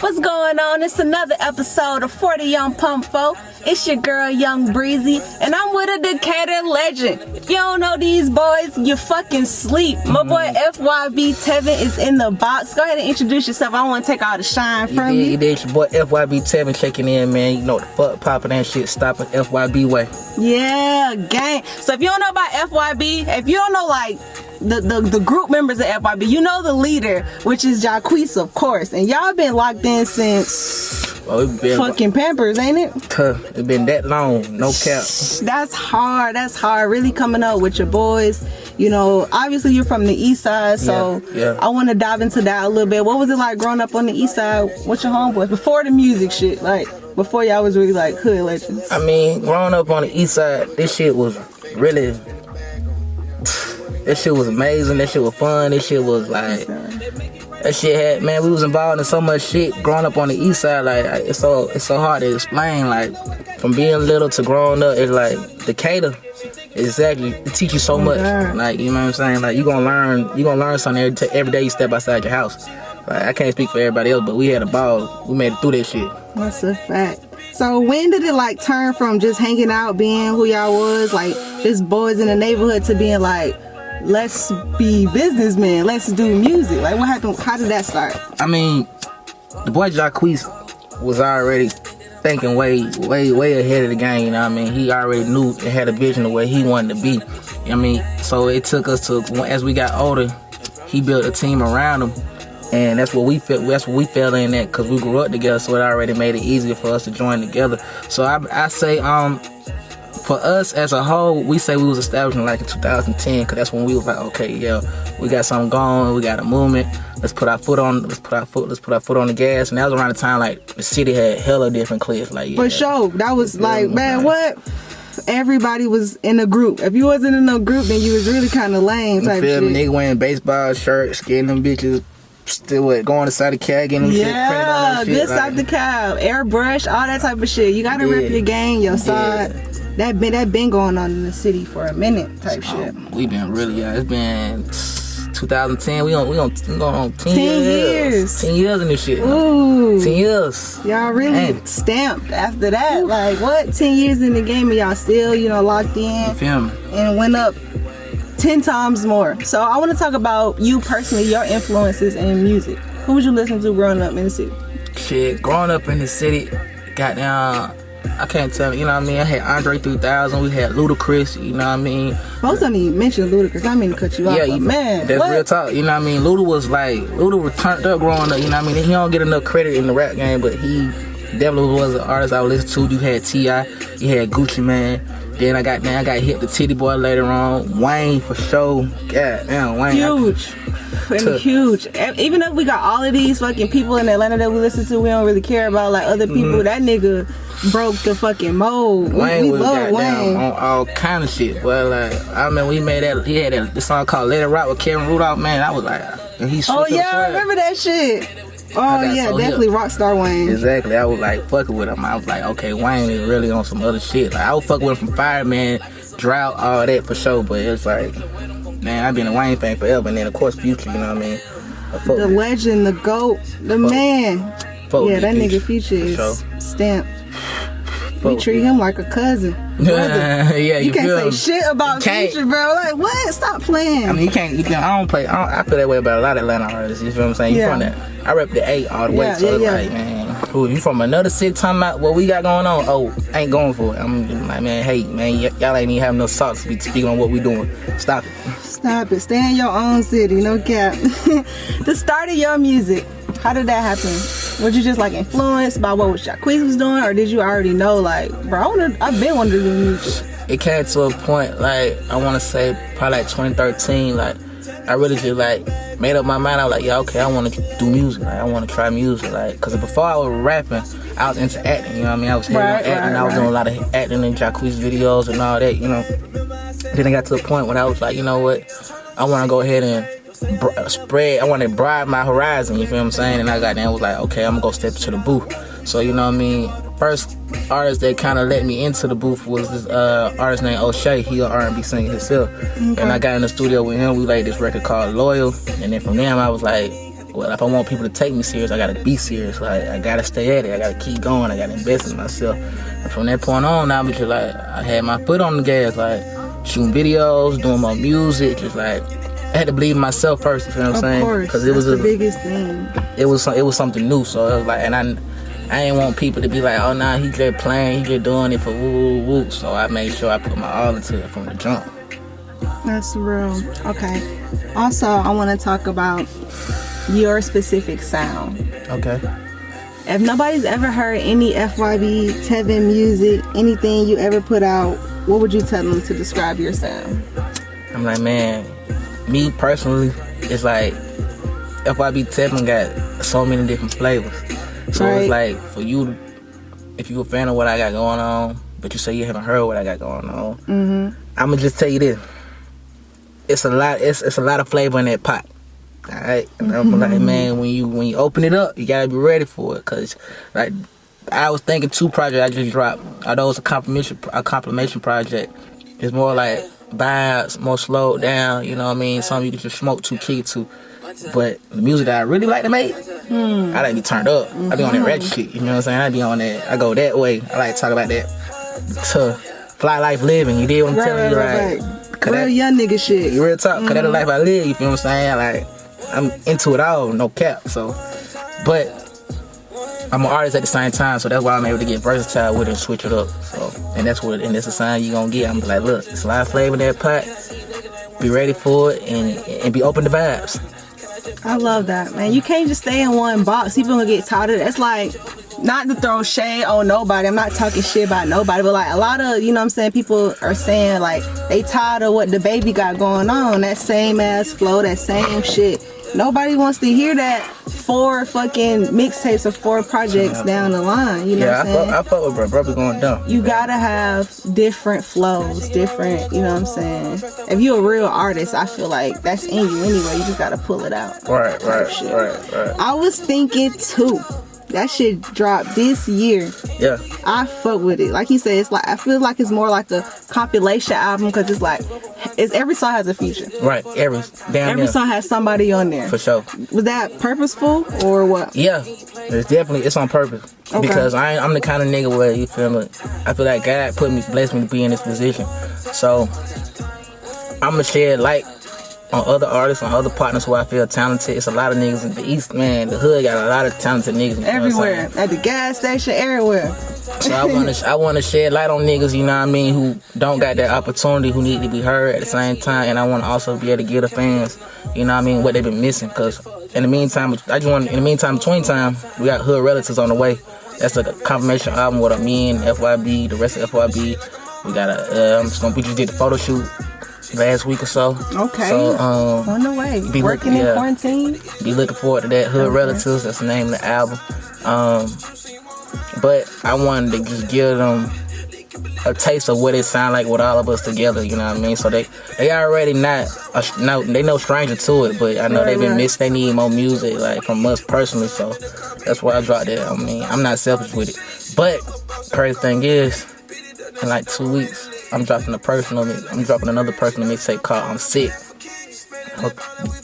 What's going on? It's another episode of 40 Young Pump Folk. It's your girl, Young Breezy, and I'm with a Decatur legend. If you don't know these boys, you fucking sleep. My boy FYB Tevin is in the box. Go ahead and introduce yourself. I don't want to take all the shine from you. You did. Your boy FYB Tevin checking in, man. You know the fuck popping that shit, stopping FYB way. Yeah, gang. So if you don't know about FYB, if you don't know like the group members of FYB, you know the leader, which is Jacquees, of course. And y'all been locked in since fucking Pampers, ain't it? It's been that long, no cap. That's hard. That's hard. Really coming up with your boys. You know, obviously you're from the east side, so yeah. I want to dive into that a little bit. What was it like growing up on the east side with your homeboys before the music shit? Like before y'all was really like hood legends. I mean, growing up on the east side, this shit was really. That shit was amazing. That shit was fun. That shit was like. That shit had, man, we was involved in so much shit growing up on the east side. Like it's so hard to explain. Like from being little to growing up, it's like Decatur. Exactly, it teach you so much. Like you know what I'm saying. Like you gonna learn something every day you step outside your house. Like I can't speak for everybody else, but we had a ball. We made it through that shit. That's a fact. So when did it like turn from just hanging out, being who y'all was, like just boys in the neighborhood, to being like, let's be businessmen, let's do music? Like what happened? How did that start? I mean, the boy Jacquees was already thinking way ahead of the game, you know what I mean? He already knew and had a vision of where he wanted to be. I mean, so it took us to, as we got older, he built a team around him. And that's what we fell in at, because we grew up together, so it already made it easier for us to join together. So I say, for us as a whole, we say we was established in like in 2010, because that's when we was like, okay, yeah, we got something going, we got a movement. Let's put our foot on the gas. And that was around the time like the city had hella different cliques. Like for sure, that was like, man, what? Everybody was in a group. If you wasn't in a group, then you was really kind of lame type shit. Nigga wearing baseball shirts, getting them bitches. Still going inside the cab, getting them shit printed on them shit. Good side the cab, airbrush, all that type of shit. You gotta rep your gang, your side. That been going on in the city for a minute type shit. We been really, it's been 2010. We going on 10 years. 10 years in this shit. Ooh. 10 years. Y'all really stamped after that. Ooh. Like what? 10 years in the game and y'all still, locked in. You feel me? And went up 10 times more. So I want to talk about you personally, your influences in music. Who would you listen to growing up in the city? Shit, growing up in the city, goddamn, I can't tell you, you know what I mean? I had Andre 3000, we had Ludacris, you know what I mean? Most don't even mention Ludacris, I mean to cut you off, but man, that's real talk, you know what I mean? Luda was turned up growing up, you know what I mean? He don't get enough credit in the rap game, but he definitely was an artist I would listen to. You had T.I., you had Gucci Mane. Then I got hit the Titty Boy later on. Wayne for sure. God damn, Wayne. Huge. Even if we got all of these fucking people in Atlanta that we listen to, we don't really care about like other people. That nigga broke the fucking mold. Wayne we was love Wayne on all kind of shit. Well, like I mean, we made that. He had this song called "Let It Rock" with Kevin Rudolph. Man, I was like, and he. Oh yeah, I remember that shit. Oh yeah, definitely Rockstar Wayne. Exactly. I was like fucking with him. I was like, okay, Wayne is really on some other shit. Like I was fucking with him from Fireman, Drought, all that for sure. But it's like, man, I've been a Wayne fan forever. And then of course Future, you know what I mean? The legend, the GOAT, the man. Yeah, that nigga Future is stamped. We treat him like a cousin. Yeah, you can't say shit about Future, bro. Like what? Stop playing. I mean, you can't. I don't play. I feel that way about a lot of Atlanta artists. You feel what I'm saying? You from that? I rep the A all the way. So like, man, who you from another city? Talking about what we got going on? Oh, ain't going for it. I'm like, man, hey, man, y'all ain't even having no socks to be speaking on what we doing. Stop it. Stop it. Stay in your own city. No cap. The start of your music. How did that happen? Was you just like influenced by what Jacquees was doing, or did you already know like, bro, I've been wanting to do music? It came to a point like I want to say probably like 2013. Like I really just like made up my mind. I was like, yeah, okay, I want to do music. Like I want to try music. Like, cause before I was rapping, I was into acting. You know what I mean? I was acting. I was doing a lot of acting in Jacquees videos and all that. You know. Then I got to a point when I was like, you know what? I want to go ahead and I want to broaden my horizon, you feel what I'm saying? And I was like, okay, I'm gonna go step to the booth. So you know what I mean, first artist that kind of let me into the booth was this artist named O'Shea. He an R&B singer himself. And I got in the studio with him. We laid this record called Loyal. And then from there I was like, well, if I want people to take me serious, I gotta be serious. Like, I gotta stay at it. I gotta keep going. I gotta invest in myself. And from that point on, I was just like, I had my foot on the gas, like shooting videos, doing my music, just like I had to believe in myself first. You feel what I'm saying? Of course, because it was the biggest thing. It was something new. So it was like, and I ain't want people to be like, oh nah, he just playing, he just doing it for woo woo woo. So I made sure I put my all into it from the jump. That's real. Okay. Also, I want to talk about your specific sound. Okay. If nobody's ever heard any FYB, Tevin music, anything you ever put out, what would you tell them to describe your sound? I'm like, man, me personally, it's like FYB Tevin got so many different flavors. So Right. it's like for you, if you a fan of what I got going on, but you say you haven't heard what I got going on, I'ma just tell you this: it's a lot. It's a lot of flavor in that pot. All right, and I'm like, man, when you open it up, you gotta be ready for it, cause like I was thinking 2 projects I just dropped. Although it's a compilation project, it's more like vibes, more slowed down. You know what I mean? Something you can just smoke to, kick to. But the music that I really like to make, I like to be turned up. I be on that ratchet shit. You know what I'm saying? I be on that. I go that way. I like to talk about that. To fly life living. You did what I'm telling you, right? Real young nigga shit. Real talk. Cause that's the life I live. You feel what I'm saying? Like I'm into it all, no cap. So, but I'm an artist at the same time, so that's why I'm able to get versatile with it and switch it up. So, and that's the sign you gonna get. I'm like, look, it's a lot of flavor in that pot. Be ready for it and be open to vibes. I love that, man. You can't just stay in one box. People gonna get tired of it. It's like, not to throw shade on nobody. I'm not talking shit about nobody, but like a lot of, you know what I'm saying, people are saying like they tired of what the baby got going on. That same ass flow, that same shit. Nobody wants to hear that 4 fucking mixtapes or 4 projects down the line. You know what I'm saying? I fuck with bro be going dumb. You gotta have different flows, different, you know what I'm saying? If you're a real artist, I feel like that's in you anyway. You just gotta pull it out. Right. I was thinking too, that shit dropped this year. Yeah. I fuck with it. Like you said, it's like, I feel like it's more like a compilation album because it's like, every song has a feature. Right. Every song has somebody on there. For sure. Was that purposeful or what? Yeah. It's on purpose. Okay. Because I'm the kind of nigga where you feel me. I feel like God blessed me to be in this position. So I'm gonna shed light on other artists, on other partners who I feel talented. It's a lot of niggas in the East, man. The hood got a lot of talented niggas. You know everywhere. At the gas station, everywhere. So I wanna shed light on niggas, you know what I mean, who don't got that opportunity, who need to be heard at the same time. And I wanna also be able to give the fans, you know what I mean, what they've been missing. Cause in the meantime, between time, we got Hood Relatives on the way. That's a confirmation album with me and FYB, the rest of FYB. We got we just did the photo shoot last week or so. Okay. So on the way. Working in quarantine. Be looking forward to that. Hood Relatives, that's the name of the album. But I wanted to just give them a taste of what it sound like with all of us together, you know what I mean? So they already they no stranger to it, but I know they've been missing. They need more music, like from us personally. So that's why I dropped that. I mean, I'm not selfish with it. But crazy thing is, in like 2 weeks, I'm dropping another personal mixtape called I'm Sick.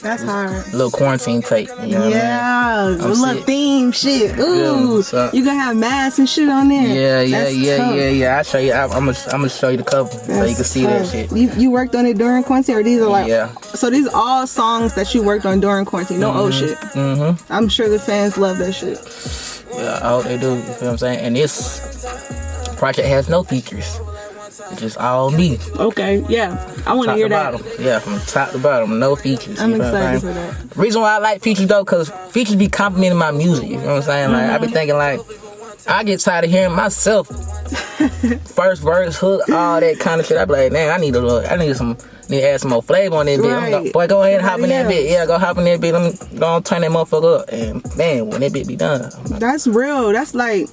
That's hard. Little quarantine tape. You know yeah, what I mean? little theme shit. Ooh, so, you gonna have masks and shit on there. Yeah. I'll show you. I'm gonna show you the cover so you can see that shit. You worked on it during quarantine, or these are like? Yeah. So these are all songs that you worked on during quarantine. No old shit. Mm-hmm. I'm sure the fans love that shit. Yeah, I hope they do. You feel what I'm saying? And this project has no features. It's just all me. Okay, yeah. I want to hear that. Bottom. Yeah, from top to bottom, no features. I'm excited for that. Reason why I like features though, cause features be complimenting my music. You know what I'm saying? Like I be thinking like, I get tired of hearing myself. First verse, hook, all that kind of shit. I be like, man, I need to add some more flavor on that bit. Boy, go ahead and hop in that bit. Yeah, go hop in that bit. Let me go on, turn that motherfucker up. And man, when that bit be done. That's real. That's like,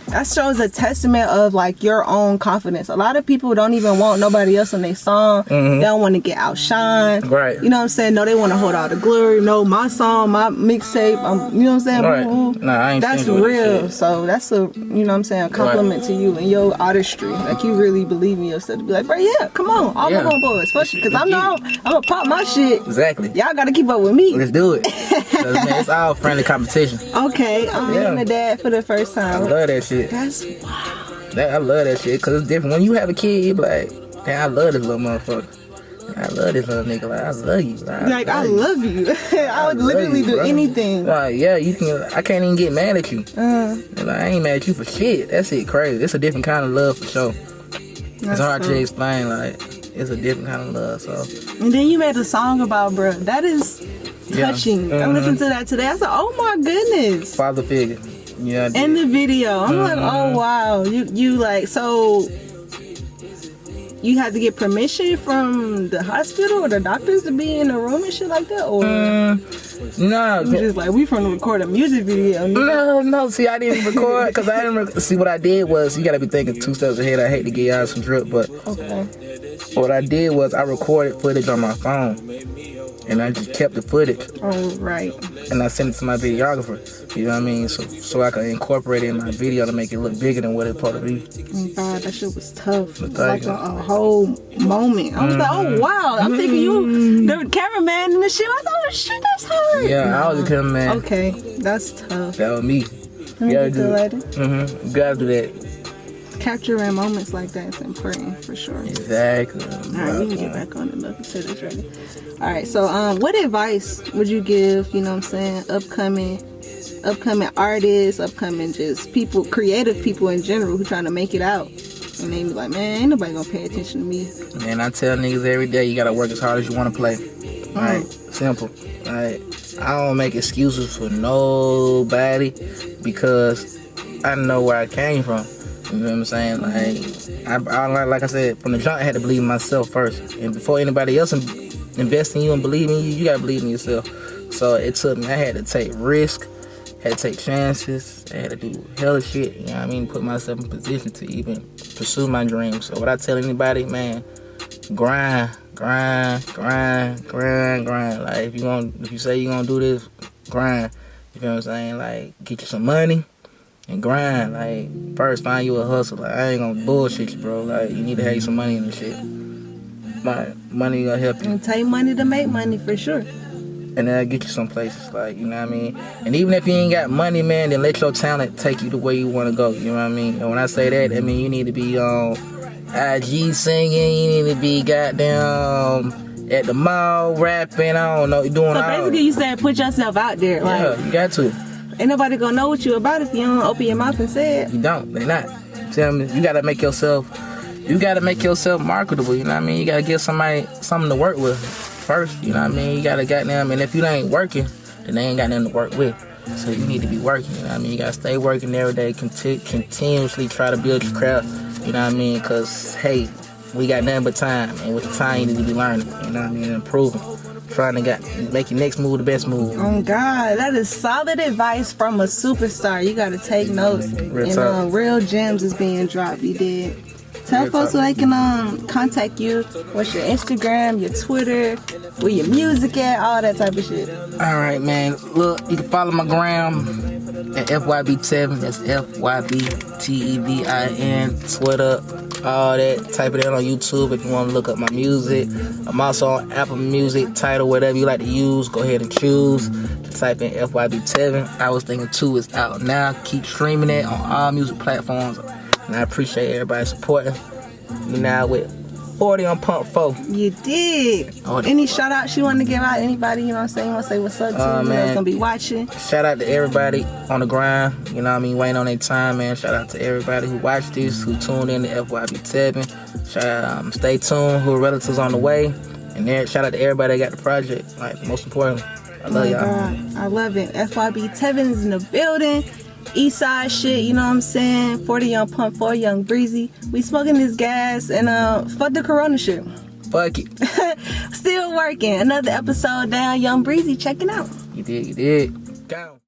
that shows a testament of like your own confidence. A lot of people don't even want nobody else on their song. They don't want to get outshined. Right. You know what I'm saying? No, they want to hold all the glory. No, my song, my mixtape. You know what I'm saying? Right. Ooh, Nah, I ain't that's stingy with real. that shit. So that's a, you know what I'm saying, a compliment to you and your artistry. Like you really believe in yourself to be like, bro, yeah, come on, all my homeboys, especially because I'm gonna pop my shit. Exactly. Y'all gotta keep up with me. Let's do it. 'Cause, man, it's all friendly competition. Okay, I'm meeting a dad for the first I time. love that shit. That's I love that shit because it's different. When you have a kid, you be like, damn, I love this little motherfucker. I love this little nigga. Like, I love you. like I love you. I would literally do anything. Like, yeah, you can. I can't even get mad at you. Like, I ain't mad at you for shit. That shit crazy. It's a different kind of love for sure. It's hard to explain. Like, it's a different kind of love. So. And then you made a song about bruh. That is touching. Yeah. I'm listening to that today. I said, oh my goodness. Father figure. Yeah. In the video, I'm like, oh wow. You like so. You had to get permission from the hospital or the doctors to be in the room and shit like that, or No. you just like we from to record a music video. No. See, I didn't record because I didn't. See, what I did was, you gotta be thinking 2 steps ahead. I hate to get y'all some drip, but Okay. what I did was I recorded footage on my phone, and I just kept the footage, Oh right. and I sent it to my videographer. You know what I mean? So I can incorporate it in my video to make it look bigger than what it's supposed to be. Oh God, that shit was tough. It was Thank like you. a whole moment. I was like, oh wow. I'm thinking you, the cameraman and the shit. I was like, oh shit, that's hard. Yeah, I was a cameraman. Okay, that's tough. That was me. Let me get the lighter. You gotta do that. Capturing moments like that is important for sure. Exactly. All right, we can get back on the look until it's ready. All right, so what advice would you give, you know what I'm saying, upcoming artists, upcoming just people, creative people in general who trying to make it out? And they be like, man, ain't nobody gonna pay attention to me. Man, I tell niggas every day, you gotta work as hard as you wanna play. Right? Simple. Right? I don't make excuses for nobody because I know where I came from. You know what I'm saying? Like I said, from the jump, I had to believe in myself first. And before anybody else invest in you and believe in you, you gotta believe in yourself. So it took me, I had to take risk, had to take chances, I had to do hella shit, you know what I mean? Put myself in position to even pursue my dreams. So what I tell anybody, man, grind. Like if you say you're gonna do this, grind. You feel what I'm saying? Like get you some money and grind. Like first find you a hustle. Like I ain't gonna bullshit you, bro. Like you need to have you some money in this shit. Money gonna help you. And take money to make money for sure. And that'll get you some places, like, you know what I mean? And even if you ain't got money, man, then let your talent take you the way you want to go, you know what I mean? And when I say that, I mean you need to be on IG singing, you need to be goddamn at the mall rapping, I don't know, you doing So all. basically you said put yourself out there. Like, Yeah, you got to. ain't nobody gonna know what you about if you don't open your mouth and say it. You don't, they not. Tell me, you gotta make yourself marketable, you know what I mean? You gotta give somebody something to work with first, you know what I mean? You gotta goddamn, and if you ain't working, then they ain't got nothing to work with. So you need to be working, you know what I mean? You gotta stay working every day, continuously try to build your craft, you know what I mean? Cause, hey, we got nothing but time, and with the time you need to be learning, you know what I mean? Improving. Trying to make your next move the best move. Oh God, that is solid advice from a superstar. You gotta take notes. And real gems is being dropped. You did. Tell folks so they can contact you. What's your Instagram, your Twitter, where your music at, all that type of shit. All right, man. Look, you can follow my gram at FYB7. That's FYBTEVIN. Twitter, all that. Type it in on YouTube if you want to look up my music. I'm also on Apple Music, Tidal, whatever you like to use. Go ahead and choose. Type in FYB7. I Was Thinking 2 is out now. Keep streaming it on all music platforms. And I appreciate everybody supporting me now with 40 on Pump 4. You did. Any shout outs you want to give out? Anybody, you know what I'm saying? You want to say what's up to you that's going to be watching? Shout out to everybody on the grind. You know what I mean? Waiting on their time, man. Shout out to everybody who watched this, who tuned in to FYB7. Shout out, stay tuned, who are relatives on the way. And then shout out to everybody that got the project. Like, most importantly, I love y'all. God, I love it. FYB7 is in the building. Eastside shit, you know what I'm saying? 40 on Pump 4, Young Breezy. We smoking this gas and fuck the corona shit. Fuck it. Still working. Another episode down. Young Breezy checking out. You did. Go.